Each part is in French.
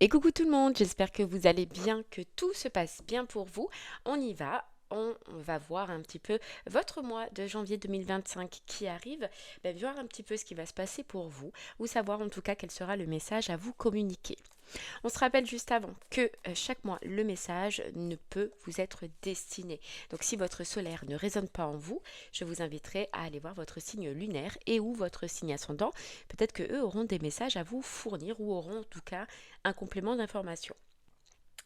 Et coucou tout le monde, j'espère que vous allez bien, que tout se passe bien pour vous. On y va. On va voir un petit peu votre mois de janvier 2025 qui arrive, voir un petit peu ce qui va se passer pour vous, ou savoir en tout cas quel sera le message à vous communiquer. On se rappelle juste avant que chaque mois, le message ne peut vous être destiné. Donc si votre solaire ne résonne pas en vous, je vous inviterai à aller voir votre signe lunaire et ou votre signe ascendant. Peut-être que eux auront des messages à vous fournir ou auront en tout cas un complément d'information.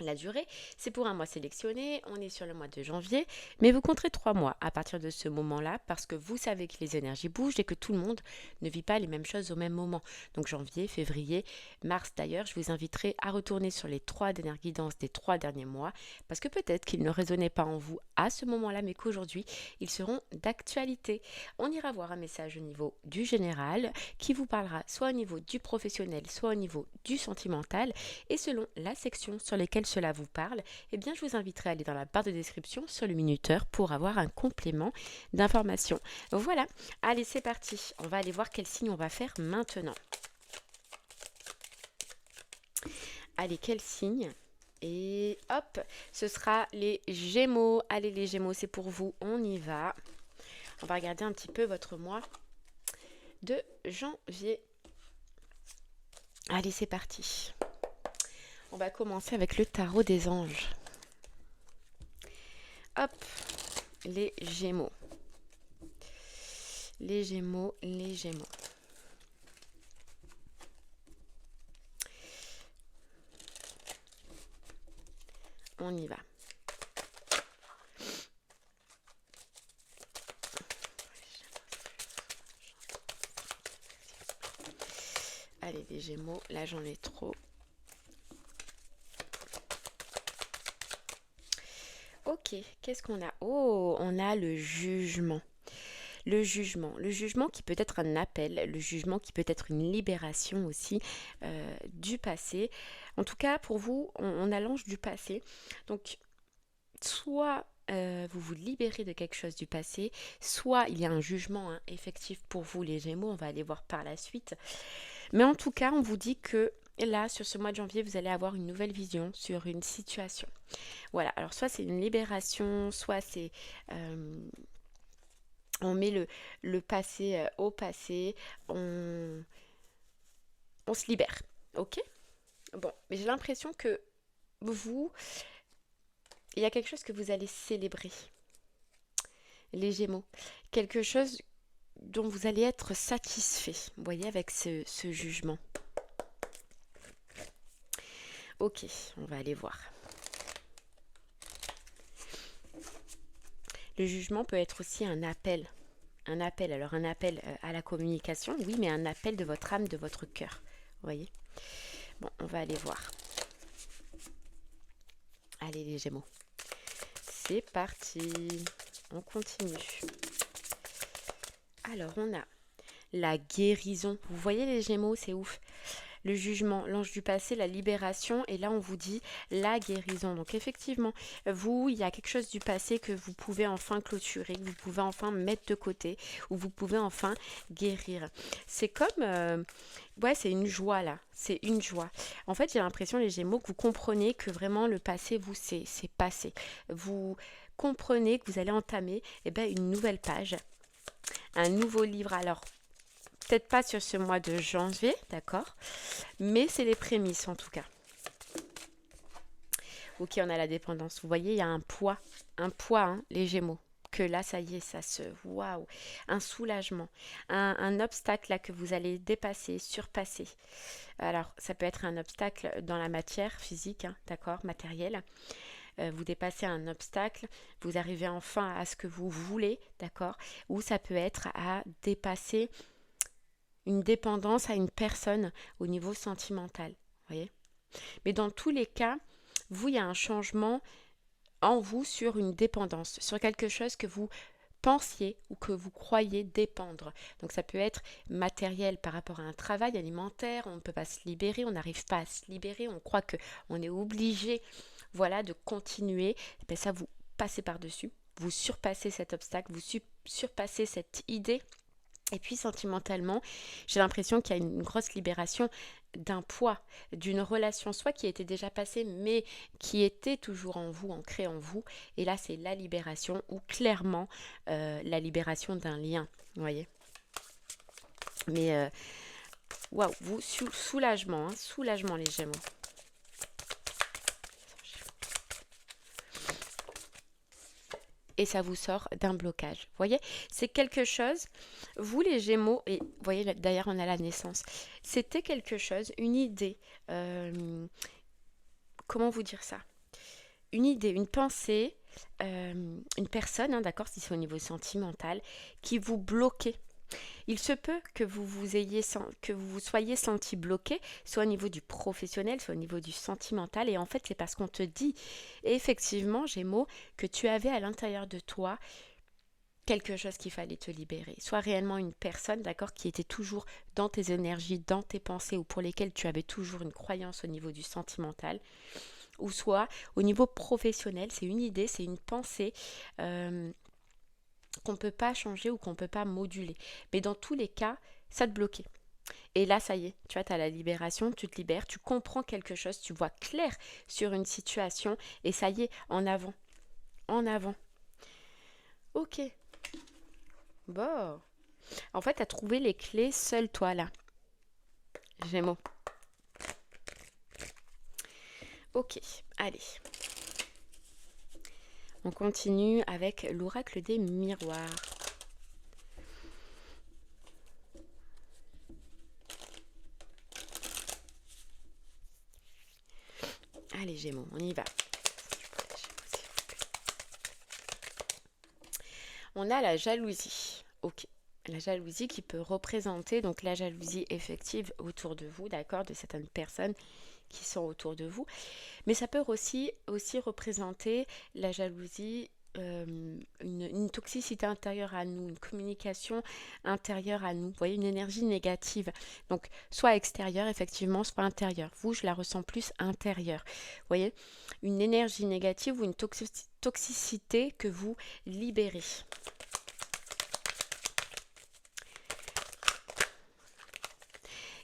La durée, c'est pour un mois sélectionné, on est sur le mois de janvier, mais vous compterez 3 mois à partir de ce moment-là parce que vous savez que les énergies bougent et que tout le monde ne vit pas les mêmes choses au même moment. Donc janvier, février, mars d'ailleurs, je vous inviterai à retourner sur les 3 dernières guidances des 3 derniers mois parce que peut-être qu'ils ne résonnaient pas en vous à ce moment-là, mais qu'aujourd'hui, ils seront d'actualité. On ira voir un message au niveau du général qui vous parlera soit au niveau du professionnel, soit au niveau du sentimental et selon la section sur laquelle cela vous parle, je vous inviterai à aller dans la barre de description sur le minuteur pour avoir un complément d'information. Voilà, allez c'est parti, on va aller voir quel signe on va faire maintenant. Allez, quel signe? Et hop, ce sera les Gémeaux. Allez les Gémeaux, c'est pour vous, on y va. On va regarder un petit peu votre mois de janvier. Allez, c'est parti. On va commencer avec le tarot des anges. Hop, les Gémeaux. Les Gémeaux, les Gémeaux. On y va. Allez, les Gémeaux, là j'en ai trop. Ok, qu'est-ce qu'on a? Oh, on a le jugement. Le jugement qui peut être un appel, le jugement qui peut être une libération aussi du passé. En tout cas, pour vous, on a l'ange du passé. Donc, soit vous vous libérez de quelque chose du passé, soit il y a un jugement effectif pour vous, les Gémeaux. On va aller voir par la suite. Mais en tout cas, on vous dit que là, sur ce mois de janvier, vous allez avoir une nouvelle vision sur une situation. Voilà, alors soit c'est une libération, soit c'est... on met le passé au passé, on se libère, ok? Bon, mais j'ai l'impression que vous, il y a quelque chose que vous allez célébrer, les Gémeaux. Quelque chose dont vous allez être satisfait, vous voyez, avec ce jugement. Ok, on va aller voir. Le jugement peut être aussi un appel. Alors un appel à la communication, oui, mais un appel de votre âme, de votre cœur. Vous voyez? Bon, on va aller voir. Allez les Gémeaux. C'est parti. On continue. Alors, on a la guérison. Vous voyez les Gémeaux, c'est ouf. Le jugement, l'ange du passé, la libération, et là on vous dit la guérison. Donc effectivement, vous, il y a quelque chose du passé que vous pouvez enfin clôturer, que vous pouvez enfin mettre de côté, ou vous pouvez enfin guérir. C'est comme, ouais, c'est une joie là, c'est une joie. En fait, j'ai l'impression, les Gémeaux, que vous comprenez que vraiment le passé, vous, c'est passé. Vous comprenez que vous allez entamer une nouvelle page, un nouveau livre. Alors, peut-être pas sur ce mois de janvier, d'accord? Mais c'est les prémices en tout cas. Ok, on a la dépendance. Vous voyez, il y a un poids, hein, les Gémeaux. Que là, ça y est, ça se... Waouh! Un soulagement, un obstacle là que vous allez dépasser, surpasser. Alors, ça peut être un obstacle dans la matière physique, hein, d'accord, matériel. Vous dépassez un obstacle, vous arrivez enfin à ce que vous voulez, d'accord? Ou ça peut être à dépasser une dépendance à une personne au niveau sentimental, vous voyez. Mais dans tous les cas, vous, il y a un changement en vous sur une dépendance, sur quelque chose que vous pensiez ou que vous croyez dépendre. Donc ça peut être matériel par rapport à un travail alimentaire, on ne peut pas se libérer, on n'arrive pas à se libérer, on croit que on est obligé, voilà, de continuer. Et bien ça, vous passez par-dessus, vous surpassez cet obstacle, vous surpassez cette idée Et puis sentimentalement, j'ai l'impression qu'il y a une grosse libération d'un poids, d'une relation, soit qui était déjà passée, mais qui était toujours en vous, ancrée en vous. Et là, c'est la libération, ou clairement la libération d'un lien. Vous voyez. Mais waouh, vous, soulagement, hein, soulagement les Gémeaux. Et ça vous sort d'un blocage. Vous voyez, c'est quelque chose, vous les Gémeaux, et vous voyez, d'ailleurs on a la naissance, c'était quelque chose, une idée, comment vous dire ça? Une idée, une pensée, une personne, hein, d'accord, si c'est au niveau sentimental, qui vous bloquait. Il se peut que que vous vous soyez senti bloqué, soit au niveau du professionnel, soit au niveau du sentimental. Et en fait, c'est parce qu'on te dit, effectivement, Gémeaux, que tu avais à l'intérieur de toi quelque chose qu'il fallait te libérer. Soit réellement une personne, d'accord, qui était toujours dans tes énergies, dans tes pensées, ou pour lesquelles tu avais toujours une croyance au niveau du sentimental. Ou soit au niveau professionnel, c'est une idée, c'est une pensée. Qu'on ne peut pas changer ou qu'on ne peut pas moduler. Mais dans tous les cas, ça te bloquait. Et là, ça y est, tu vois, tu as la libération, tu te libères, tu comprends quelque chose, tu vois clair sur une situation et ça y est, en avant. En avant. Ok. Bon. En fait, tu as trouvé les clés seul toi là. Gémeaux. Ok, allez. On continue avec l'oracle des miroirs. Allez Gémeaux, on y va. On a la jalousie. Ok. La jalousie qui peut représenter donc la jalousie effective autour de vous, d'accord, de certaines personnes qui sont autour de vous. Mais ça peut aussi représenter la jalousie, une toxicité intérieure à nous, une communication intérieure à nous. Vous voyez, une énergie négative. Donc, soit extérieure, effectivement, soit intérieure. Vous, je la ressens plus intérieure. Vous voyez, une énergie négative ou une toxicité que vous libérez.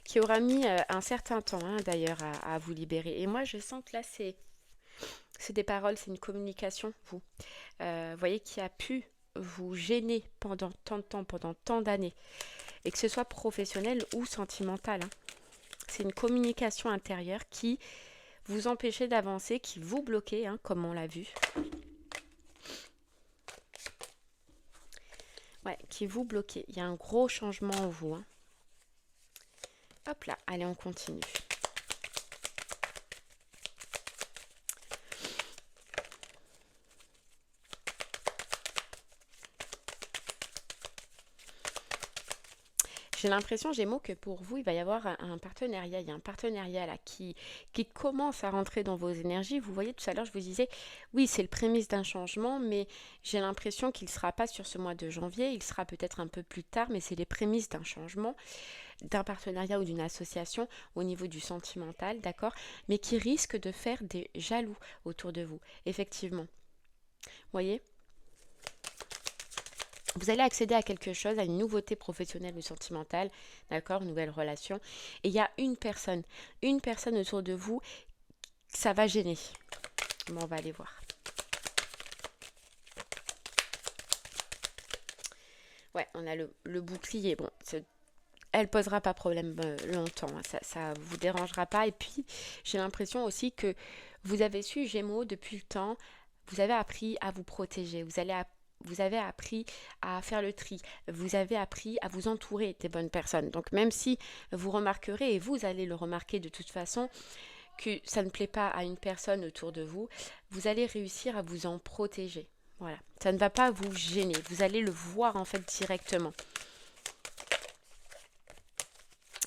Qui aura mis un certain temps, hein, d'ailleurs, à vous libérer. Et moi, je sens que là, c'est des paroles, c'est une communication, vous. Voyez, qui a pu vous gêner pendant tant de temps, pendant tant d'années. Et que ce soit professionnel ou sentimental. Hein. C'est une communication intérieure qui vous empêchait d'avancer, qui vous bloquait, hein, comme on l'a vu. Ouais, qui vous bloquait. Il y a un gros changement en vous. Hein. Hop là, allez, on continue. J'ai l'impression, Gémeaux, que pour vous, il va y avoir un partenariat. Il y a un partenariat là qui commence à rentrer dans vos énergies. Vous voyez, tout à l'heure, je vous disais, oui, c'est le prémisse d'un changement, mais j'ai l'impression qu'il ne sera pas sur ce mois de janvier. Il sera peut-être un peu plus tard, mais c'est les prémices d'un changement, d'un partenariat ou d'une association au niveau du sentimental, d'accord, mais qui risque de faire des jaloux autour de vous, effectivement. Vous voyez ? Vous allez accéder à quelque chose, à une nouveauté professionnelle ou sentimentale, d'accord, une nouvelle relation. Et il y a une personne autour de vous, ça va gêner. Bon, on va aller voir. Ouais, on a le bouclier. Bon, elle posera pas problème longtemps, hein, ça vous dérangera pas. Et puis, j'ai l'impression aussi que vous avez su, Gémeaux, depuis le temps, vous avez appris à vous protéger. Vous avez appris à faire le tri. Vous avez appris à vous entourer des bonnes personnes. Donc même si vous remarquerez, et vous allez le remarquer de toute façon, que ça ne plaît pas à une personne autour de vous, vous allez réussir à vous en protéger. Voilà. Ça ne va pas vous gêner. Vous allez le voir en fait directement.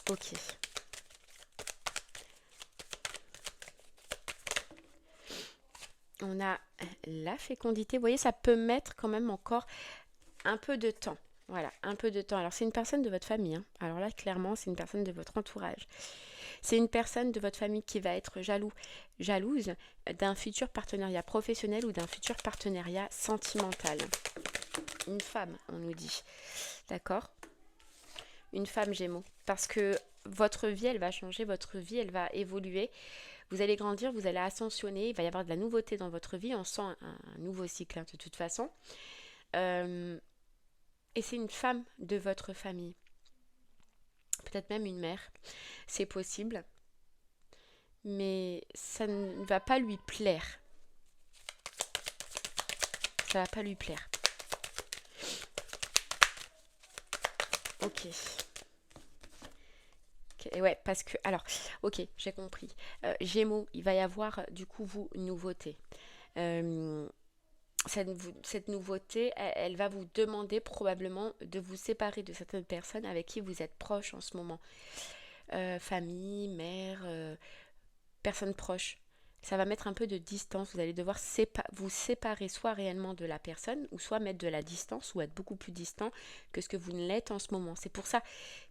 Ok. On a la fécondité. Vous voyez, ça peut mettre quand même encore un peu de temps. Voilà, un peu de temps. Alors, c'est une personne de votre famille. Hein. Alors là, clairement, c'est une personne de votre entourage. C'est une personne de votre famille qui va être jalouse d'un futur partenariat professionnel ou d'un futur partenariat sentimental. Une femme, on nous dit. D'accord ? une femme Gémeaux. Parce que votre vie, elle va changer, votre vie, elle va évoluer. Vous allez grandir, vous allez ascensionner, il va y avoir de la nouveauté dans votre vie. On sent un nouveau cycle hein, de toute façon. Euh, et c'est une femme de votre famille. Peut-être même une mère. C'est possible. Mais ça ne va pas lui plaire. Ça va pas lui plaire. Ok. Et ouais, parce que... Alors, ok, j'ai compris. Gémeaux, il va y avoir du coup, vous, une nouveauté. Euh, cette nouveauté, elle va vous demander probablement de vous séparer de certaines personnes avec qui vous êtes proche en ce moment. Famille, mère, personnes proches. Ça va mettre un peu de distance. Vous allez devoir vous séparer soit réellement de la personne, ou soit mettre de la distance, ou être beaucoup plus distant que ce que vous ne l'êtes en ce moment. C'est pour ça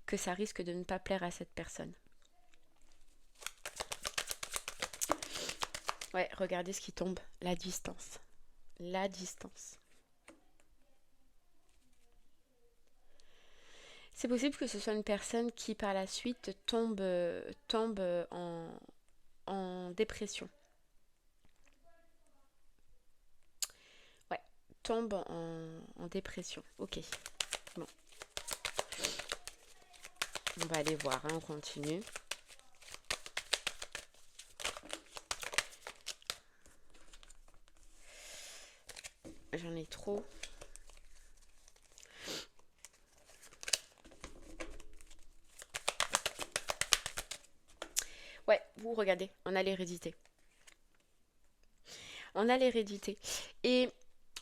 que ça risque de ne pas plaire à cette personne. Ouais, regardez ce qui tombe. La distance. La distance. C'est possible que ce soit une personne qui par la suite tombe en dépression. Ouais, tombe en dépression. Ok, bon, on va aller voir, hein, on continue. J'en ai trop. Ouais, vous regardez, on a l'hérédité. On a l'hérédité. Et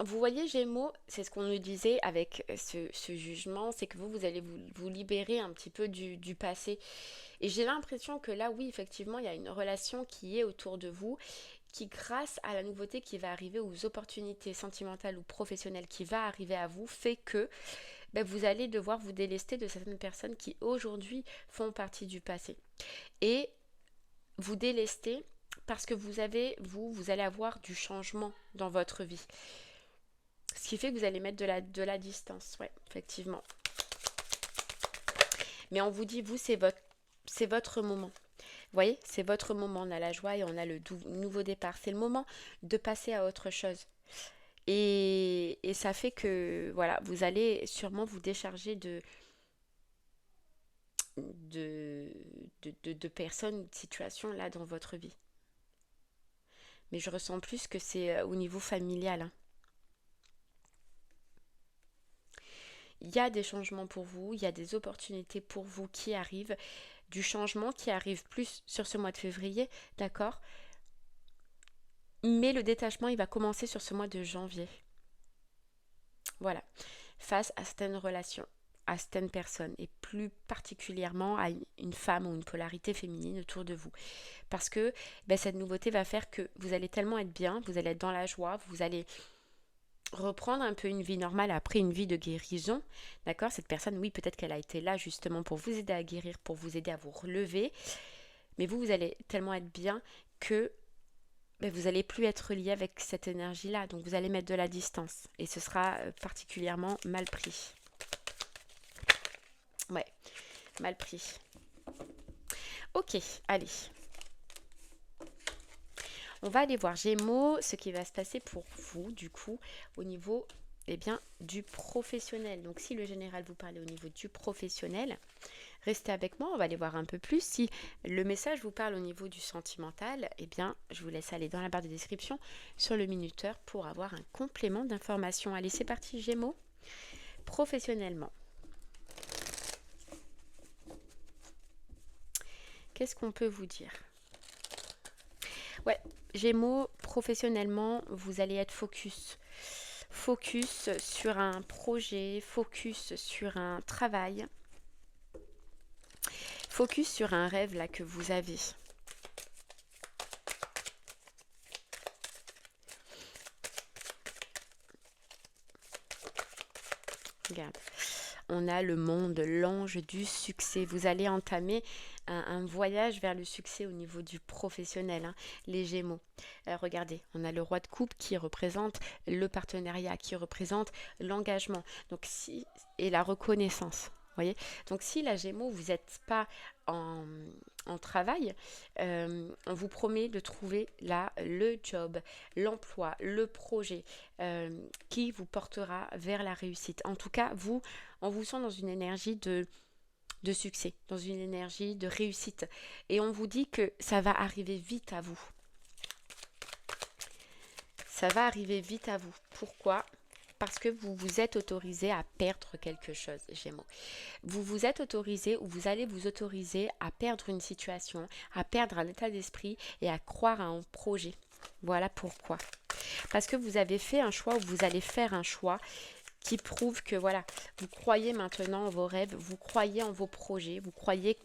vous voyez, Gémeaux, c'est ce qu'on nous disait avec ce jugement, c'est que vous allez vous libérer un petit peu du passé. Et j'ai l'impression que là, oui, effectivement, il y a une relation qui est autour de vous, qui, grâce à la nouveauté qui va arriver, aux opportunités sentimentales ou professionnelles qui va arriver à vous, fait que ben, vous allez devoir vous délester de certaines personnes qui, aujourd'hui, font partie du passé. Et vous délester parce que vous allez avoir du changement dans votre vie. Ce qui fait que vous allez mettre de la distance, ouais, effectivement. Mais on vous dit, vous, c'est votre moment. Vous voyez, c'est votre moment. On a la joie et on a le nouveau départ. C'est le moment de passer à autre chose. Et ça fait que, voilà, vous allez sûrement vous décharger de personnes, de situations là dans votre vie. Mais je ressens plus que c'est au niveau familial, hein. Il y a des changements pour vous, il y a des opportunités pour vous qui arrivent, du changement qui arrive plus sur ce mois de février, d'accord? Mais le détachement, il va commencer sur ce mois de janvier. Voilà, face à certaines relations, à certaines personnes, et plus particulièrement à une femme ou une polarité féminine autour de vous. Parce que ben, cette nouveauté va faire que vous allez tellement être bien, vous allez être dans la joie, vous allez reprendre un peu une vie normale après une vie de guérison, d'accord? Cette personne, oui, peut-être qu'elle a été là justement pour vous aider à guérir, pour vous aider à vous relever, mais vous allez tellement être bien que ben, vous n'allez plus être lié avec cette énergie-là, donc vous allez mettre de la distance, et ce sera particulièrement mal pris. Ouais, mal pris. Ok, allez. On va aller voir Gémeaux, ce qui va se passer pour vous, du coup, au niveau eh bien, du professionnel. Donc, si le général vous parle au niveau du professionnel, restez avec moi, on va aller voir un peu plus. Si le message vous parle au niveau du sentimental, eh bien, je vous laisse aller dans la barre de description sur le minuteur pour avoir un complément d'information. Allez, c'est parti, Gémeaux. Professionnellement. Qu'est-ce qu'on peut vous dire? Ouais, Gémeaux, professionnellement, vous allez être focus. Focus sur un projet, focus sur un travail, focus sur un rêve là que vous avez. Regarde, on a le monde, l'ange du succès. Vous allez entamer un voyage vers le succès au niveau du professionnel, hein, les Gémeaux. Regardez, on a le roi de coupe qui représente le partenariat, qui représente l'engagement, donc et la reconnaissance. Voyez? Donc si la Gémeaux, vous n'êtes pas en, en travail, on vous promet de trouver là le job, l'emploi, le projet qui vous portera vers la réussite. En tout cas, vous, on vous sent dans une énergie de succès, dans une énergie de réussite. Et on vous dit que ça va arriver vite à vous. Ça va arriver vite à vous. Pourquoi? Parce que vous vous êtes autorisé à perdre quelque chose, Gémeaux. Vous vous êtes autorisé ou vous allez vous autoriser à perdre une situation, à perdre un état d'esprit et à croire à un projet. Voilà pourquoi. Parce que vous avez fait un choix ou vous allez faire un choix qui prouve que voilà, vous croyez maintenant en vos rêves, vous croyez en vos projets, vous croyez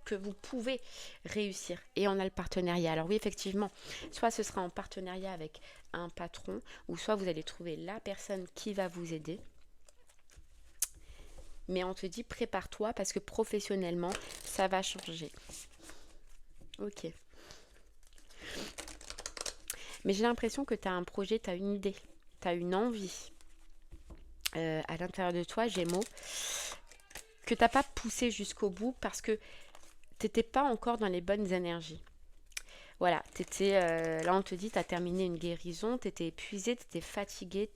que vous pouvez réussir. Et on a le partenariat. Alors oui, effectivement, soit ce sera en partenariat avec un patron, ou soit vous allez trouver la personne qui va vous aider. Mais on te dit prépare-toi parce que professionnellement, ça va changer. Ok. Mais j'ai l'impression que tu as un projet, tu as une idée, tu as une envie à l'intérieur de toi, Gémeaux, que tu n'as pas poussé jusqu'au bout parce que tu n'étais pas encore dans les bonnes énergies. Voilà, là on te dit, tu as terminé une guérison, tu étais épuisé, tu étais fatigué,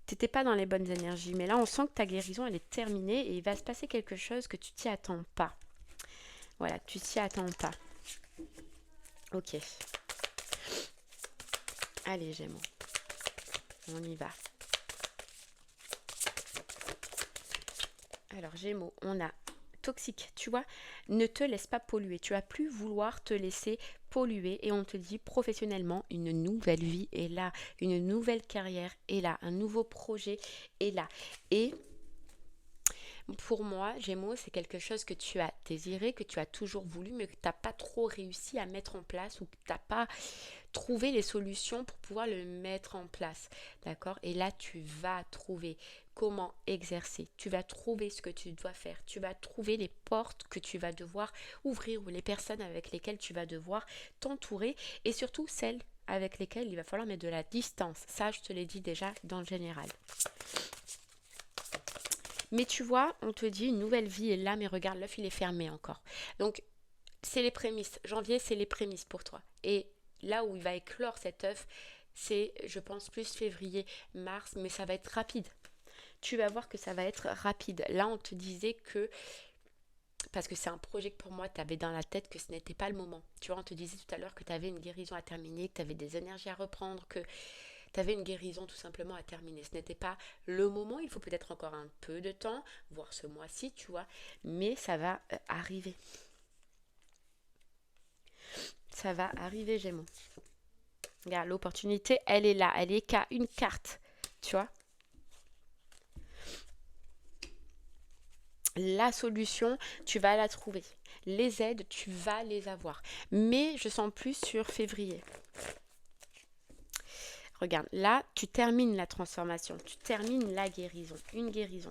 t'étais pas dans les bonnes énergies. Mais là, on sent que ta guérison, elle est terminée et il va se passer quelque chose que tu t'y attends pas. Voilà, tu t'y attends pas. Ok. Allez, Gémeaux. On y va. Alors, Gémeaux, on a toxique, tu vois, ne te laisse pas polluer. Tu vas plus vouloir te laisser polluer et on te dit professionnellement, une nouvelle vie est là, une nouvelle carrière est là, un nouveau projet est là. Et pour moi, Gémeaux, c'est quelque chose que tu as désiré, que tu as toujours voulu, mais que tu n'as pas trop réussi à mettre en place ou que tu n'as pas trouvé les solutions pour pouvoir le mettre en place. D'accord? Et là, tu vas trouver comment exercer. Tu vas trouver ce que tu dois faire. Tu vas trouver les portes que tu vas devoir ouvrir ou les personnes avec lesquelles tu vas devoir t'entourer et surtout celles avec lesquelles il va falloir mettre de la distance. Ça, je te l'ai dit déjà dans le général. Mais tu vois, on te dit une nouvelle vie est là, mais regarde, l'œuf, il est fermé encore. Donc, c'est les prémices. Janvier, c'est les prémices pour toi. Et là où il va éclore cet œuf, c'est, je pense, plus février, mars, mais ça va être rapide. Tu vas voir que ça va être rapide. Là, on te disait que, parce que c'est un projet que pour moi, tu avais dans la tête que ce n'était pas le moment. Tu vois, on te disait tout à l'heure que tu avais une guérison à terminer, que tu avais des énergies à reprendre, que tu avais une guérison tout simplement à terminer. Ce n'était pas le moment, il faut peut-être encore un peu de temps, voire ce mois-ci, tu vois, mais ça va arriver. Ça va arriver, Gémeaux. Regarde, l'opportunité, elle est là, elle est qu'à une carte, tu vois. La solution, tu vas la trouver. Les aides, tu vas les avoir. Mais je sens plus sur février. Regarde, là, tu termines la transformation, tu termines la guérison, une guérison.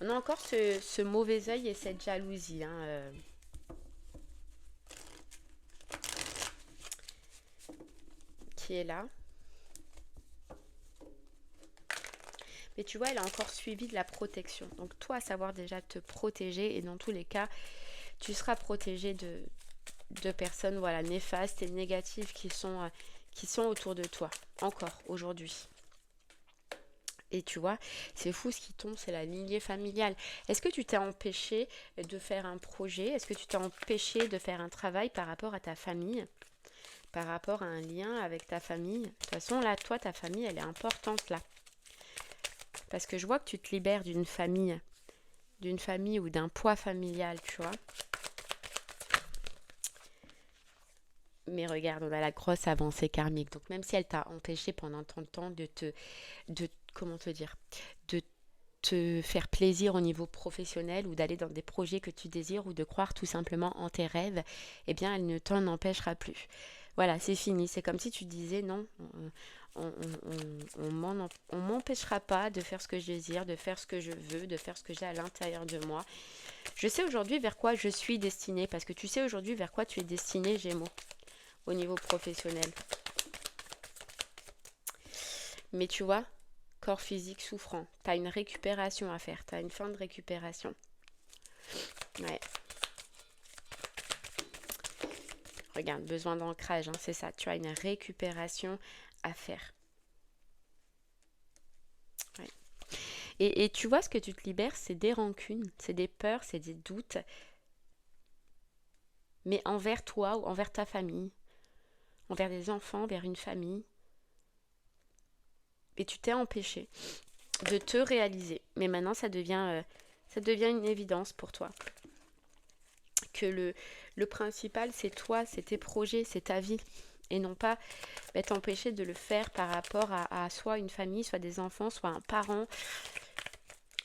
On a encore ce mauvais œil et cette jalousie, hein, qui est là. Mais tu vois, elle a encore suivi de la protection. Donc toi, à savoir déjà te protéger, et dans tous les cas, tu seras protégé de personnes voilà, néfastes et négatives qui sont autour de toi, encore aujourd'hui. Et tu vois, c'est fou ce qui tombe, c'est la lignée familiale. Est-ce que tu t'es empêché de faire un projet? Est-ce que tu t'es empêché de faire un travail par rapport à ta famille? Par rapport à un lien avec ta famille? De toute façon, là, toi, ta famille, elle est importante, là. Parce que je vois que tu te libères d'une famille ou d'un poids familial, tu vois. Mais regarde, on a la grosse avancée karmique. Donc même si elle t'a empêché pendant tant de temps comment te dire, de te faire plaisir au niveau professionnel ou d'aller dans des projets que tu désires ou de croire tout simplement en tes rêves, eh bien elle ne t'en empêchera plus. Voilà, c'est fini. C'est comme si tu disais non, on m'empêchera pas de faire ce que je désire, de faire ce que je veux, de faire ce que j'ai à l'intérieur de moi. Je sais aujourd'hui vers quoi je suis destinée, parce que tu sais aujourd'hui vers quoi tu es destinée, Gémeaux, au niveau professionnel. Mais tu vois, corps physique souffrant. Tu as une récupération à faire, tu as une fin de récupération. Ouais. Regarde, besoin d'ancrage, hein, c'est ça. Tu as une récupération à faire. Ouais. Et tu vois, ce que tu te libères, c'est des rancunes, c'est des peurs, c'est des doutes, mais envers toi ou envers ta famille, envers des enfants, envers une famille. Et tu t'es empêché de te réaliser. Mais maintenant, ça devient une évidence pour toi. Que le principal, c'est toi, c'est tes projets, c'est ta vie. Et non pas t'empêcher de le faire par rapport à soit une famille, soit des enfants, soit un parent,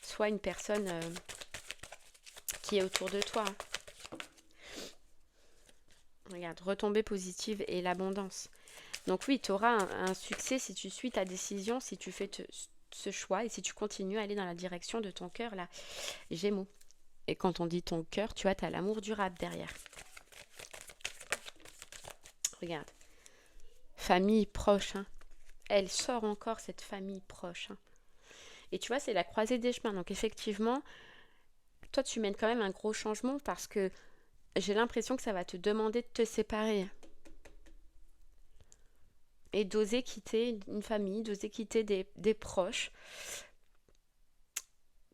soit une personne qui est autour de toi. Regarde, retombée positive et l'abondance. Donc oui, tu auras un succès si tu suis ta décision, si tu fais ce choix et si tu continues à aller dans la direction de ton cœur, là, Gémeaux. Et quand on dit ton cœur, tu vois, tu as l'amour durable derrière. Regarde. Famille proche, hein. Elle sort encore, cette famille proche. Hein. Et tu vois, c'est la croisée des chemins. Donc effectivement, toi, tu mènes quand même un gros changement parce que j'ai l'impression que ça va te demander de te séparer. Et d'oser quitter une famille, d'oser quitter des proches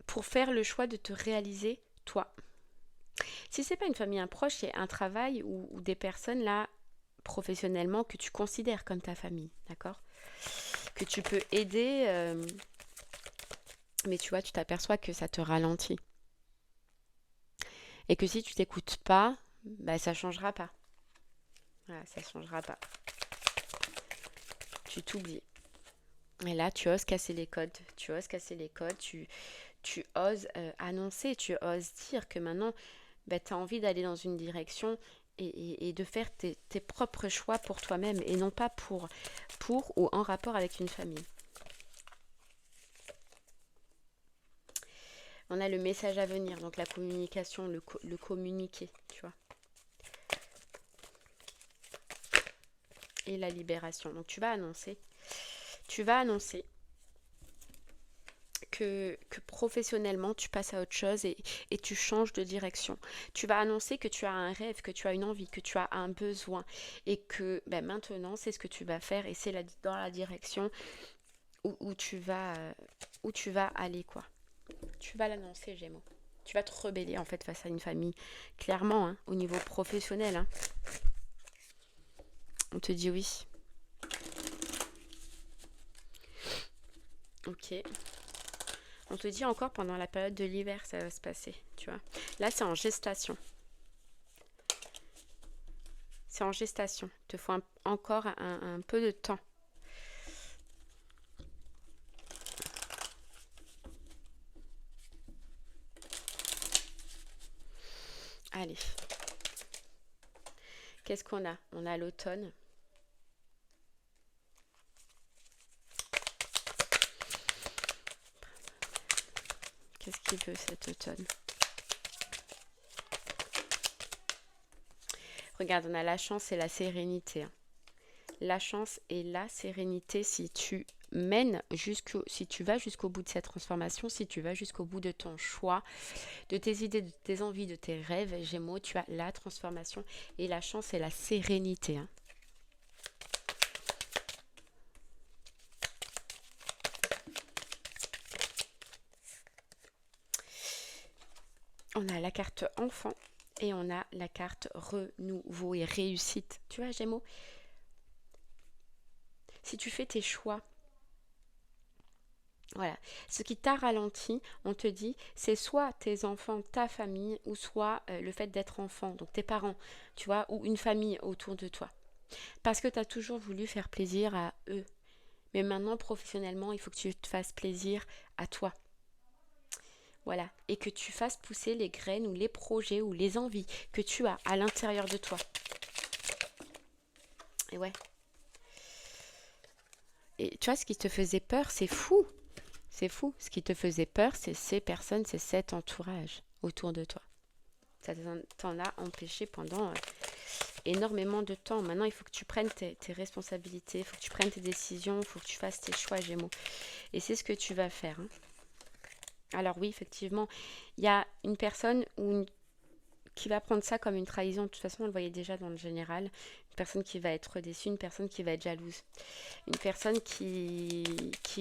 pour faire le choix de te réaliser toi. Si c'est pas une famille, un proche, c'est un travail ou des personnes là professionnellement que tu considères comme ta famille, d'accord? Que tu peux aider, mais tu vois, tu t'aperçois que ça te ralentit. Et que si tu t'écoutes pas, bah ça changera pas. Voilà, ça changera pas. Tu t'oublies. Et là, tu oses casser les codes. Tu oses casser les codes. Tu oses annoncer. Tu oses dire que maintenant, tu as envie d'aller dans une direction et de faire tes propres choix pour toi-même et non pas pour ou en rapport avec une famille. On a le message à venir, donc la communication, le communiquer, tu vois. Et la libération. Donc tu vas annoncer que professionnellement tu passes à autre chose et tu changes de direction. Tu vas annoncer que tu as un rêve, que tu as une envie, que tu as un besoin et que maintenant c'est ce que tu vas faire et c'est dans la direction où tu vas aller quoi. Tu vas l'annoncer, Gémeaux. Tu vas te rebeller en fait face à une famille, clairement, hein, au niveau professionnel. Hein. On te dit oui. Ok. On te dit encore pendant la période de l'hiver, ça va se passer, tu vois. Là, c'est en gestation. C'est en gestation. Il te faut encore un peu de temps. Allez. Qu'est-ce qu'on a? On a l'automne. Qu'est-ce qu'il veut cet automne? Regarde, on a la chance et la sérénité. Hein. La chance et la sérénité si tu si tu vas jusqu'au bout de cette transformation, si tu vas jusqu'au bout de ton choix, de tes idées, de tes envies, de tes rêves, Gémeaux, tu as la transformation et la chance et la sérénité. Hein. On a la carte enfant et on a la carte renouveau et réussite. Tu vois, Gémeaux, si tu fais tes choix, voilà, ce qui t'a ralenti, on te dit, c'est soit tes enfants, ta famille, ou soit le fait d'être enfant, donc tes parents, tu vois, ou une famille autour de toi. Parce que tu as toujours voulu faire plaisir à eux. Mais maintenant, professionnellement, il faut que tu te fasses plaisir à toi. Voilà. Et que tu fasses pousser les graines ou les projets ou les envies que tu as à l'intérieur de toi. Et ouais. Et tu vois, ce qui te faisait peur, c'est fou. C'est fou. Ce qui te faisait peur, c'est ces personnes, c'est cet entourage autour de toi. Ça t'en a empêché pendant énormément de temps. Maintenant, il faut que tu prennes tes responsabilités, il faut que tu prennes tes décisions, il faut que tu fasses tes choix, Gémeaux. Et c'est ce que tu vas faire, hein. Alors oui, effectivement, il y a une personne qui va prendre ça comme une trahison. De toute façon, on le voyait déjà dans le général. Une personne qui va être déçue, une personne qui va être jalouse. Une personne qui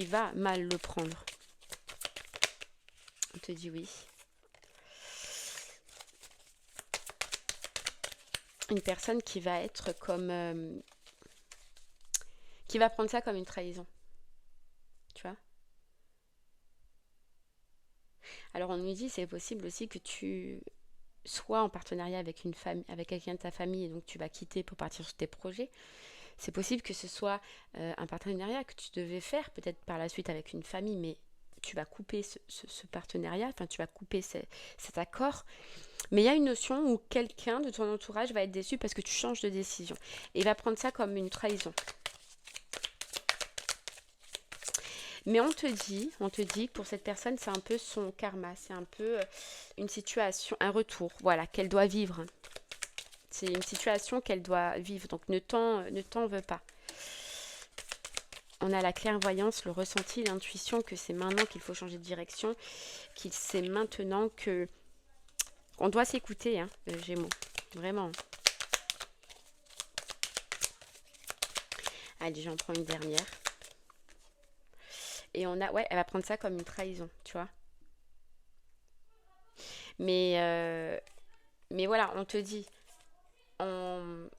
va mal le prendre. On te dit oui. Une personne qui va être comme... qui va prendre ça comme une trahison. Tu vois? Alors on nous dit, c'est possible aussi que tu sois en partenariat avec une famille, avec quelqu'un de ta famille, et donc tu vas quitter pour partir sur tes projets. C'est possible que ce soit un partenariat que tu devais faire peut-être par la suite avec une famille, mais tu vas couper ce partenariat, enfin tu vas couper cet accord. Mais il y a une notion où quelqu'un de ton entourage va être déçu parce que tu changes de décision. Et il va prendre ça comme une trahison. Mais on te dit que pour cette personne, c'est un peu son karma, c'est un peu une situation, un retour, voilà, qu'elle doit vivre. C'est une situation qu'elle doit vivre, donc ne t'en veux pas. On a la clairvoyance, le ressenti, l'intuition que c'est maintenant qu'il faut changer de direction, qu'il c'est maintenant que on doit s'écouter, hein, Gémeaux, vraiment. Allez, j'en prends une dernière. Et on a, ouais, elle va prendre ça comme une trahison, tu vois. Mais, euh, mais voilà, on te dit, on,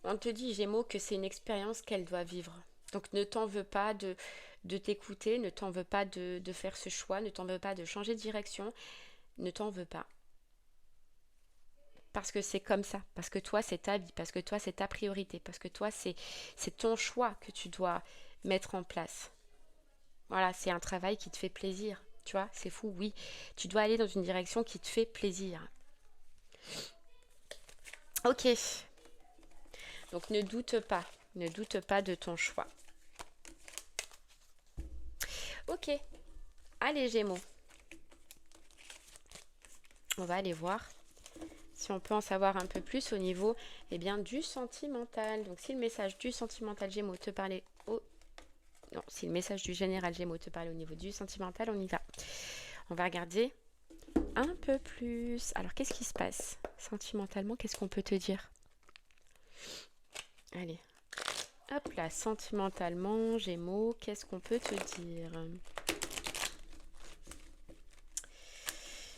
on te dit, Gémeaux, que c'est une expérience qu'elle doit vivre. Donc ne t'en veux pas de t'écouter, ne t'en veux pas de faire ce choix, ne t'en veux pas de changer de direction, ne t'en veux pas. Parce que c'est comme ça, parce que toi c'est ta vie, parce que toi c'est ta priorité, parce que toi c'est ton choix que tu dois mettre en place. Voilà, c'est un travail qui te fait plaisir, tu vois, c'est fou, oui. Tu dois aller dans une direction qui te fait plaisir. Ok, donc ne doute pas de ton choix. Ok, allez Gémeaux, on va aller voir si on peut en savoir un peu plus au niveau du sentimental. Donc si le message du sentimental Gémeaux te parlait au... Non, si le message du général Gémeaux te parlait au niveau du sentimental, on y va. On va regarder un peu plus. Alors qu'est-ce qui se passe sentimentalement? Qu'est-ce qu'on peut te dire? Allez, hop là, sentimentalement, Gémeaux, qu'est-ce qu'on peut te dire?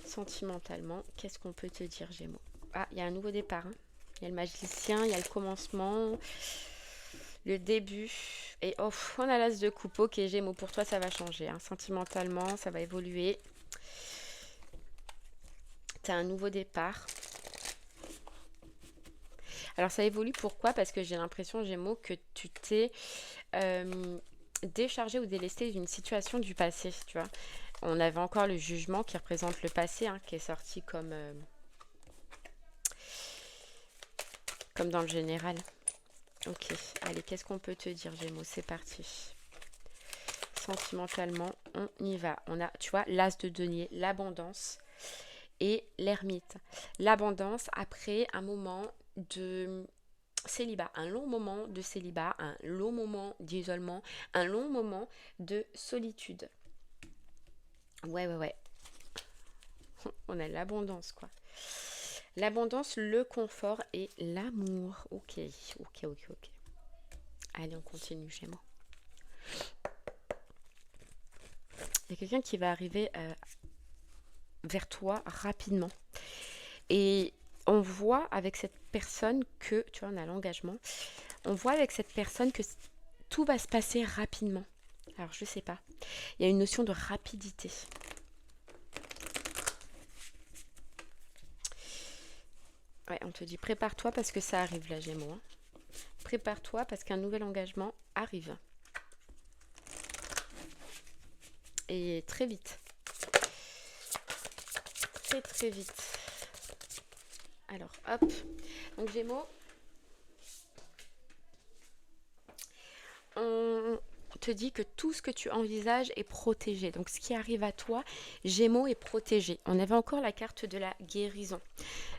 Sentimentalement, qu'est-ce qu'on peut te dire, Gémeaux? Ah, il y a un nouveau départ, hein. Il y a le magicien, il y a le commencement, le début. Et oh, on a l'as de coupe. Ok, Gémeaux, pour toi, ça va changer, hein. Sentimentalement, ça va évoluer. Tu as un nouveau départ. Alors, ça évolue pourquoi? Parce que j'ai l'impression, Gémeaux, que tu t'es déchargé ou délesté d'une situation du passé, tu vois. On avait encore le jugement qui représente le passé, hein, qui est sorti comme dans le général. Ok, allez, qu'est-ce qu'on peut te dire, Gémeaux? C'est parti. Sentimentalement, on y va. On a, tu vois, l'as de denier, l'abondance et l'ermite. L'abondance après un moment de célibat, un long moment de célibat, un long moment d'isolement, un long moment de solitude. Ouais. On a l'abondance, quoi. L'abondance, le confort et l'amour. Ok. Allez, on continue, Gémeaux. Il y a quelqu'un qui va arriver vers toi rapidement. Et on voit avec cette personne que, tu vois, on a l'engagement. On voit avec cette personne que tout va se passer rapidement. Alors, je sais pas. Il y a une notion de rapidité. Ouais, on te dit prépare-toi parce que ça arrive là, Gémeaux, hein. Prépare-toi parce qu'un nouvel engagement arrive. Et très vite. Très vite. Alors, hop. Donc, Gémeaux, te dit que tout ce que tu envisages est protégé. Donc ce qui arrive à toi, Gémeaux, est protégé. On avait encore la carte de la guérison.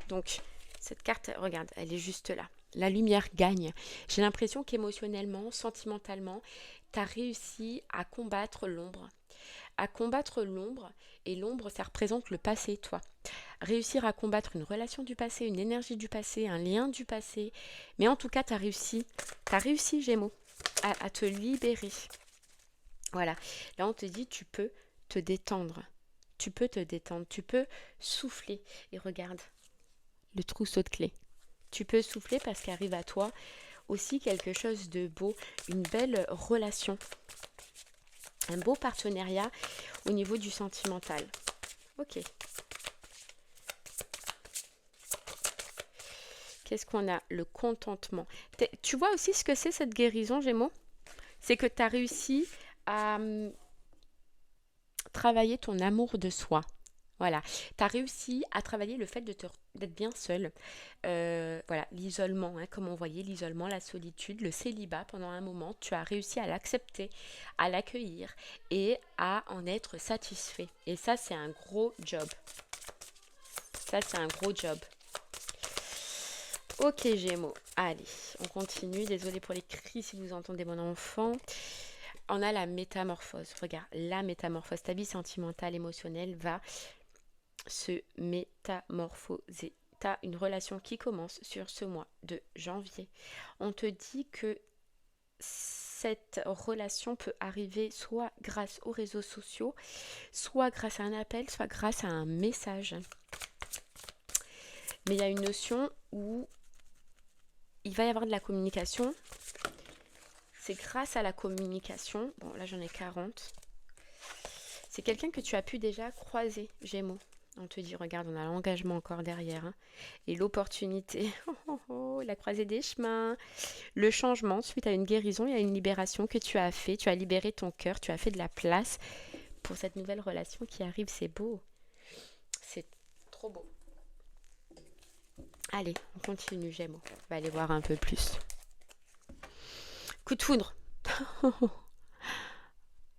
Donc cette carte, regarde, elle est juste là. La lumière gagne. J'ai l'impression qu'émotionnellement, sentimentalement, tu as réussi à combattre l'ombre. À combattre l'ombre, et l'ombre, ça représente le passé, toi. Réussir à combattre une relation du passé, une énergie du passé, un lien du passé. Mais en tout cas, tu as réussi. Tu as réussi, Gémeaux, à te libérer. Voilà. Là, on te dit, tu peux te détendre. Tu peux te détendre. Tu peux souffler. Et regarde, le trousseau de clés. Tu peux souffler parce qu'arrive à toi aussi quelque chose de beau, une belle relation, un beau partenariat au niveau du sentimental. Ok. Qu'est-ce qu'on a? Le contentement. Tu vois aussi ce que c'est cette guérison, Gémeaux? C'est que tu as réussi à travailler ton amour de soi. Voilà, tu as réussi à travailler le fait d'être bien seul. Voilà, l'isolement, hein, comme on voyait, l'isolement, la solitude, le célibat pendant un moment, tu as réussi à l'accepter, à l'accueillir et à en être satisfait. Et ça, c'est un gros job. Ça, c'est un gros job. Ok, Gémeaux. Allez, on continue. Désolée pour les cris si vous entendez mon enfant. On a la métamorphose. Regarde, la métamorphose. Ta vie sentimentale, émotionnelle va se métamorphoser. Tu as une relation qui commence sur ce mois de janvier. On te dit que cette relation peut arriver soit grâce aux réseaux sociaux, soit grâce à un appel, soit grâce à un message. Mais il y a une notion où il va y avoir de la communication. C'est grâce à la communication. Bon, là j'en ai 40. C'est quelqu'un que tu as pu déjà croiser, Gémeaux. On te dit, regarde, on a l'engagement encore derrière. Hein, et l'opportunité. La croisée des chemins. Le changement suite à une guérison et à une libération que tu as fait. Tu as libéré ton cœur. Tu as fait de la place pour cette nouvelle relation qui arrive. C'est beau. C'est trop beau. Allez, on continue, Gémeaux. On va aller voir un peu plus. Coup de foudre.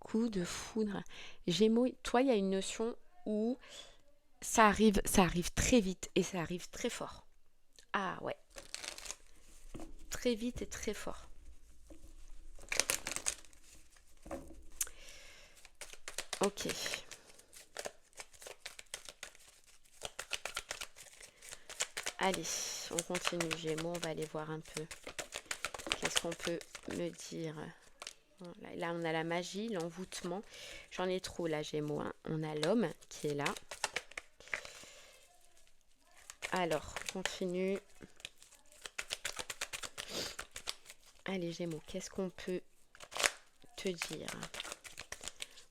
Coup de foudre. Gémeaux, toi, il y a une notion où ça arrive très vite et ça arrive très fort. Ah ouais. Très vite et très fort. Ok. Allez, on continue, Gémeaux, on va aller voir un peu. Qu'est-ce qu'on peut me dire? Là, on a la magie, l'envoûtement. J'en ai trop là, Gémeaux. Hein. On a l'homme qui est là. Alors, continue. Allez, Gémeaux, qu'est-ce qu'on peut te dire?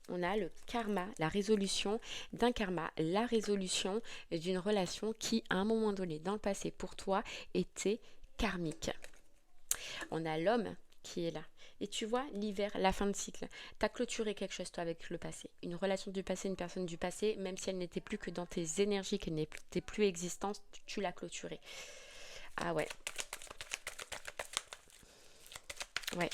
On a le karma, la résolution d'un karma, la résolution d'une relation qui, à un moment donné, dans le passé, pour toi, était karmique. On a l'homme qui est là. Et tu vois, l'hiver, la fin de cycle, tu as clôturé quelque chose, toi, avec le passé. Une relation du passé, une personne du passé, même si elle n'était plus que dans tes énergies, qu'elle n'était plus existante, tu l'as clôturée. Ah ouais. Ouais.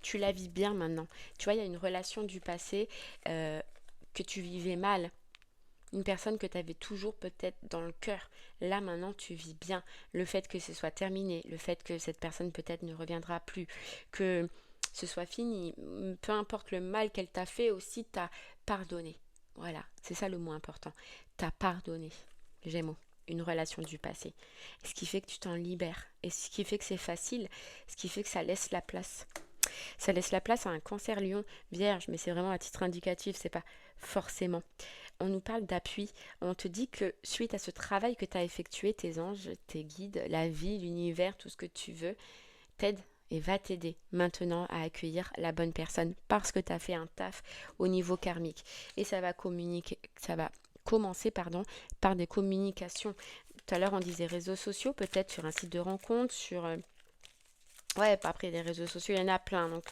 Tu la vis bien maintenant. Tu vois, il y a une relation du passé que tu vivais mal. Une personne que tu avais toujours peut-être dans le cœur. Là, maintenant, tu vis bien. Le fait que ce soit terminé, le fait que cette personne peut-être ne reviendra plus, que ce soit fini, peu importe le mal qu'elle t'a fait, aussi t'as pardonné. Voilà, c'est ça le mot important. T'as pardonné, Gémeaux, une relation du passé. Ce qui fait que tu t'en libères. Et ce qui fait que c'est facile, ce qui fait que ça laisse la place. Ça laisse la place à un cancer lion vierge, mais c'est vraiment à titre indicatif, c'est pas forcément. On nous parle d'appui. On te dit que suite à ce travail que tu as effectué, tes anges, tes guides, la vie, l'univers, tout ce que tu veux, t'aide et va t'aider maintenant à accueillir la bonne personne parce que tu as fait un taf au niveau karmique. Et ça va commencer par des communications. Tout à l'heure, on disait réseaux sociaux, peut-être sur un site de rencontre, sur... Ouais, après les réseaux sociaux, il y en a plein, donc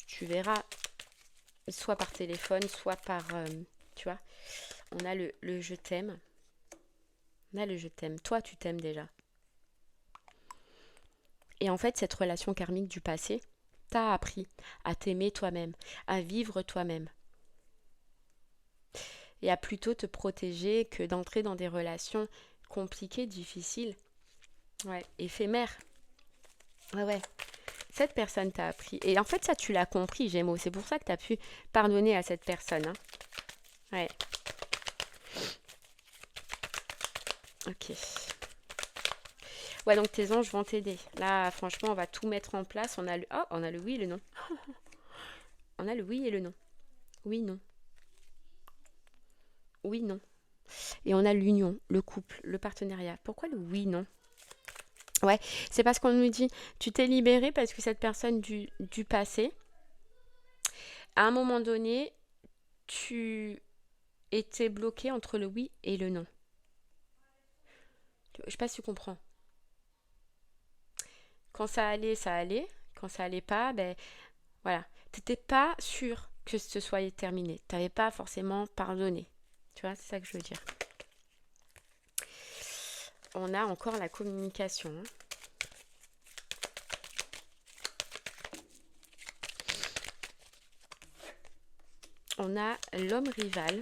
tu verras, soit par téléphone, soit par... tu vois, on a le je t'aime. On a le je t'aime. Toi, tu t'aimes déjà. Et en fait, cette relation karmique du passé t'a appris à t'aimer toi-même, à vivre toi-même et à plutôt te protéger que d'entrer dans des relations compliquées, difficiles, ouais, éphémères. Ouais, ouais. Cette personne t'a appris. Et en fait, ça, tu l'as compris, Gémeaux. C'est pour ça que tu as pu pardonner à cette personne. Hein. Ouais. Ok. Ouais, donc tes anges vont t'aider. Là, franchement, on va tout mettre en place. On a le... Oh, on a le oui et le non. On a le oui et le non. Oui, non. Oui, non. Et on a l'union, le couple, le partenariat. Pourquoi le oui, non? Ouais, c'est parce qu'on nous dit, tu t'es libéré parce que cette personne du passé, à un moment donné, tu étais bloqué entre le oui et le non. Je sais pas si tu comprends. Quand ça allait, ça allait. Quand ça allait pas, ben voilà. T'étais pas sûr que ce soit terminé. T'avais pas forcément pardonné. Tu vois, c'est ça que je veux dire. On a encore la communication. Hein. On a l'homme rival.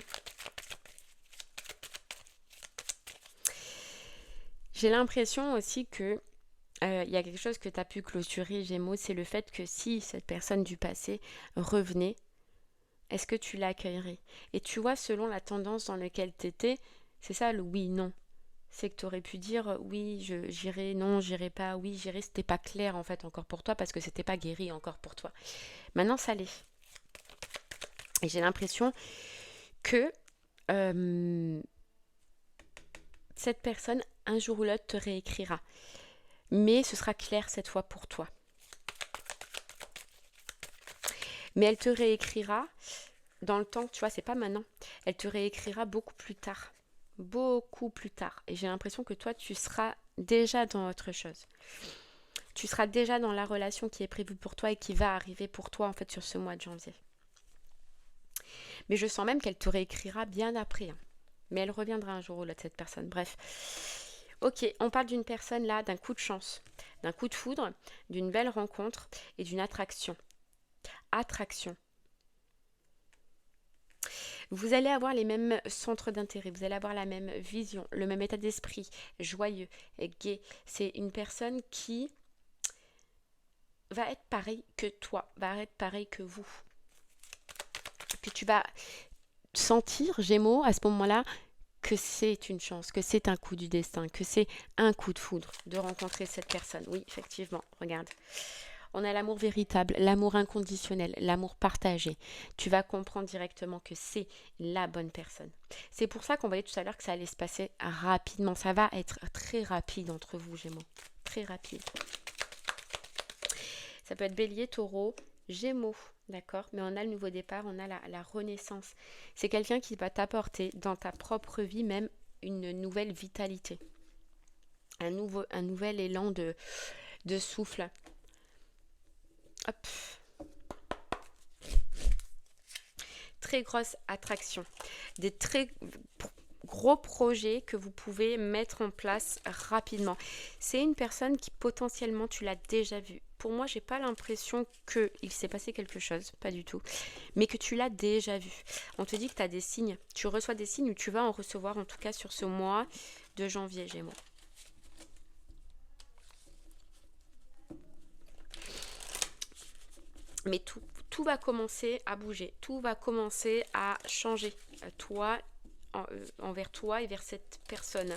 J'ai l'impression aussi que y a quelque chose que tu as pu clôturer, Gémeaux, c'est le fait que si cette personne du passé revenait, est-ce que tu l'accueillerais? Et tu vois, selon la tendance dans laquelle tu étais, c'est ça le oui-non. C'est que tu aurais pu dire oui, j'irai, non, j'irai pas, oui, j'irai, c'était pas clair en fait encore pour toi parce que c'était pas guéri encore pour toi. Maintenant, ça l'est. Et j'ai l'impression que cette personne, un jour ou l'autre, te réécrira. Mais ce sera clair cette fois pour toi. Mais elle te réécrira dans le temps, tu vois, c'est pas maintenant. Elle te réécrira beaucoup plus tard. Beaucoup plus tard. Et j'ai l'impression que toi, tu seras déjà dans autre chose. Tu seras déjà dans la relation qui est prévue pour toi et qui va arriver pour toi, en fait, sur ce mois de janvier. Mais je sens même qu'elle te réécrira bien après. Hein. Mais elle reviendra un jour ou l'autre, cette personne. Bref. Ok, on parle d'une personne là, d'un coup de chance, d'un coup de foudre, d'une belle rencontre et d'une attraction. Attraction. Vous allez avoir les mêmes centres d'intérêt, vous allez avoir la même vision, le même état d'esprit, joyeux, gai. C'est une personne qui va être pareil que toi, va être pareil que vous. Que tu vas sentir, Gémeaux, à ce moment-là, que c'est une chance, que c'est un coup du destin, que c'est un coup de foudre de rencontrer cette personne. Oui, effectivement, regarde. On a l'amour véritable, l'amour inconditionnel, l'amour partagé. Tu vas comprendre directement que c'est la bonne personne. C'est pour ça qu'on voyait tout à l'heure que ça allait se passer rapidement. Ça va être très rapide entre vous, Gémeaux. Très rapide. Ça peut être Bélier, Taureau, Gémeaux, d'accord? Mais on a le nouveau départ, on a la renaissance. C'est quelqu'un qui va t'apporter dans ta propre vie même une nouvelle vitalité. Un nouvel élan de souffle. Hop. Très grosse attraction. Des très gros projets que vous pouvez mettre en place rapidement. C'est une personne qui potentiellement tu l'as déjà vue. Pour moi, j'ai pas l'impression qu'il s'est passé quelque chose, pas du tout, mais que tu l'as déjà vu. On te dit que tu as des signes, tu reçois des signes ou tu vas en recevoir en tout cas sur ce mois de janvier, Gémeaux. Mais tout va commencer à bouger, tout va commencer à changer. Toi, envers toi et vers cette personne.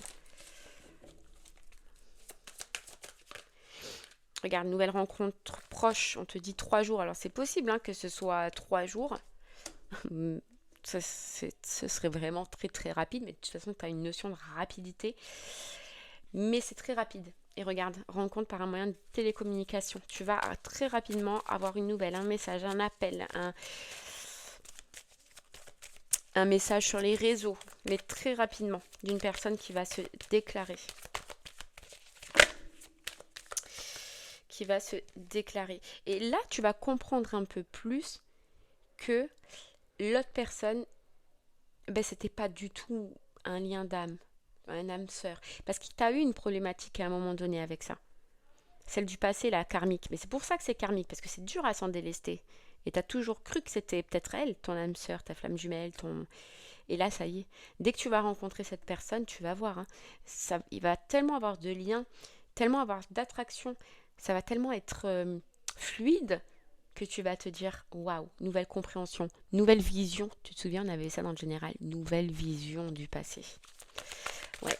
Regarde, nouvelle rencontre proche, on te dit 3 jours. Alors c'est possible hein, que ce soit 3 jours. Ce serait vraiment très très rapide, mais de toute façon tu as une notion de rapidité. Mais c'est très rapide. Et regarde, rencontre par un moyen de télécommunication. Tu vas très rapidement avoir une nouvelle, un message, un appel, un message sur les réseaux, mais très rapidement, d'une personne qui va se déclarer. Qui va se déclarer. Et là, tu vas comprendre un peu plus que l'autre personne, ben, c'était pas du tout un lien d'âme, un âme sœur. Parce qu'il t'a eu une problématique à un moment donné avec ça. Celle du passé, la karmique. Mais c'est pour ça que c'est karmique, parce que c'est dur à s'en délester. Et t'as toujours cru que c'était peut-être elle, ton âme sœur, ta flamme jumelle, ton... Et là, ça y est. Dès que tu vas rencontrer cette personne, tu vas voir, hein, ça, il va tellement avoir de liens, tellement avoir d'attraction, ça va tellement être fluide que tu vas te dire, waouh, nouvelle compréhension, nouvelle vision. Tu te souviens, on avait ça dans le général, nouvelle vision du passé. Ouais.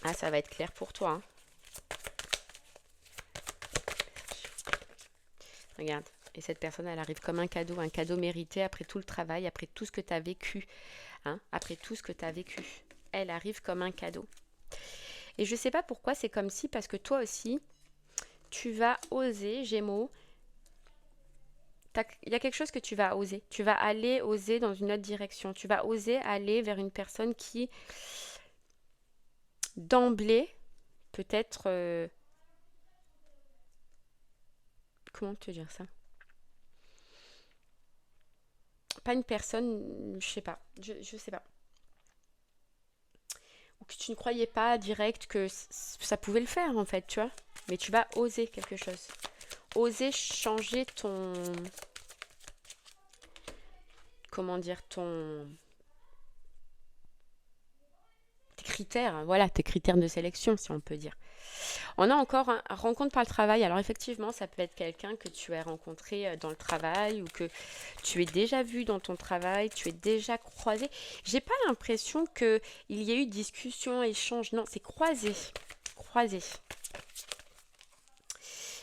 Ah, ça va être clair pour toi, hein. Regarde. Et cette personne, elle arrive comme un cadeau mérité après tout le travail, après tout ce que tu as vécu, hein, après tout ce que tu as vécu. Elle arrive comme un cadeau. Et je sais pas pourquoi c'est comme si, parce que toi aussi, tu vas oser, Gémeaux, il y a quelque chose que tu vas oser. Tu vas aller oser dans une autre direction. Tu vas oser aller vers une personne qui, d'emblée, peut-être... comment te dire ça? Pas une personne, je sais pas. Je sais pas. Ou que tu ne croyais pas direct que ça pouvait le faire, en fait, tu vois. Mais tu vas oser quelque chose. Oser changer ton... Comment dire? Tes critères, voilà, tes critères de sélection, si on peut dire. On a encore un rencontre par le travail. Alors effectivement, ça peut être quelqu'un que tu as rencontré dans le travail ou que tu es déjà vu dans ton travail, tu es déjà croisé. J'ai pas l'impression que il y ait eu discussion, échange. Non, c'est croisé. Croisé.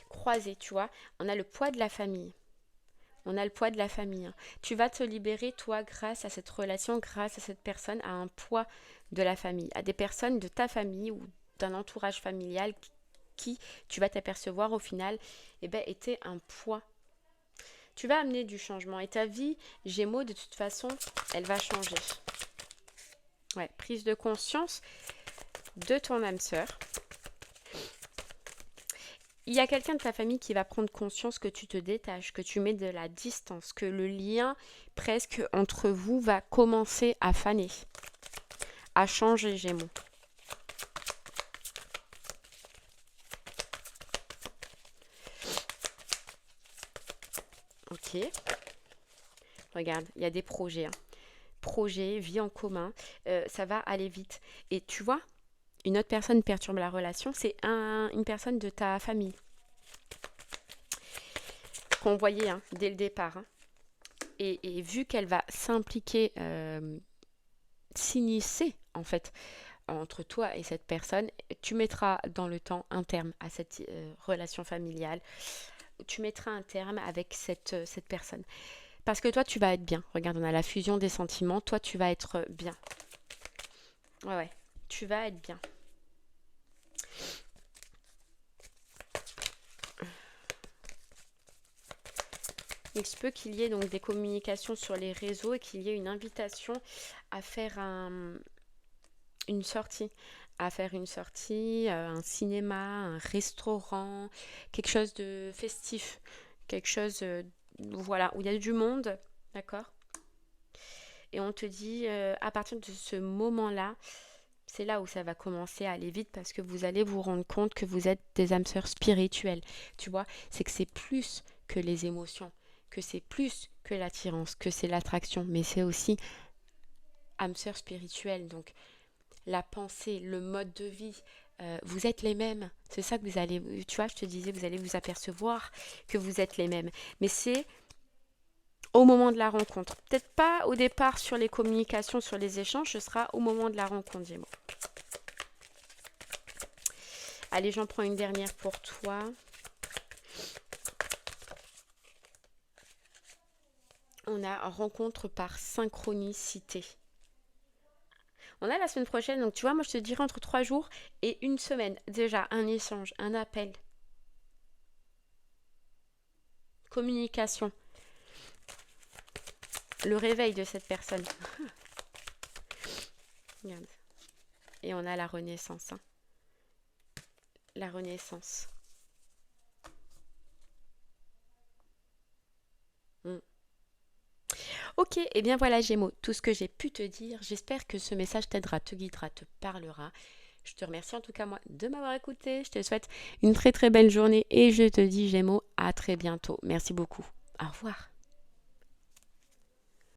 Croisé, tu vois. On a le poids de la famille. On a le poids de la famille, hein. Tu vas te libérer, toi, grâce à cette relation, grâce à cette personne, à un poids de la famille, à des personnes de ta famille ou d'un entourage familial qui, tu vas t'apercevoir au final, eh ben, était un poids. Tu vas amener du changement et ta vie, Gémeaux, de toute façon, elle va changer. Ouais, prise de conscience de ton âme sœur. Il y a quelqu'un de ta famille qui va prendre conscience que tu te détaches, que tu mets de la distance, que le lien presque entre vous va commencer à faner, à changer, Gémeaux. Ok. Regarde, il y a des projets, hein. Projets, vie en commun, ça va aller vite. Et tu vois, une autre personne perturbe la relation, c'est une personne de ta famille qu'on voyait, hein, dès le départ, hein. Et vu qu'elle va s'impliquer, s'initier en fait entre toi et cette personne, tu mettras dans le temps un terme à cette relation familiale. Tu mettras un terme avec cette personne. Parce que toi, tu vas être bien. Regarde, on a la fusion des sentiments. Toi, tu vas être bien. Ouais, ouais. Tu vas être bien. Il se peut qu'il y ait donc des communications sur les réseaux et qu'il y ait une invitation à faire une sortie. À faire une sortie, un cinéma, un restaurant, quelque chose de festif. Quelque chose, voilà, où il y a du monde. D'accord? Et on te dit, à partir de ce moment-là, c'est là où ça va commencer à aller vite parce que vous allez vous rendre compte que vous êtes des âmes sœurs spirituelles. Tu vois, c'est que c'est plus que les émotions, que c'est plus que l'attirance, que c'est l'attraction, mais c'est aussi âme sœur spirituelle. Donc la pensée, le mode de vie, vous êtes les mêmes. C'est ça que vous allez, tu vois, je te disais, vous allez vous apercevoir que vous êtes les mêmes. Mais c'est au moment de la rencontre. Peut-être pas au départ sur les communications, sur les échanges, ce sera au moment de la rencontre, Gémeaux. Allez, j'en prends une dernière pour toi. On a rencontre par synchronicité. On a la semaine prochaine, donc tu vois, moi je te dirais entre 3 jours et une semaine. Déjà, un échange, un appel. Communication. Le réveil de cette personne. Regarde. Et on a la renaissance, hein. La renaissance. Mm. Ok, et bien voilà Gémeaux, tout ce que j'ai pu te dire. J'espère que ce message t'aidera, te guidera, te parlera. Je te remercie en tout cas moi de m'avoir écouté. Je te souhaite une très très belle journée et je te dis Gémeaux à très bientôt. Merci beaucoup. Au revoir.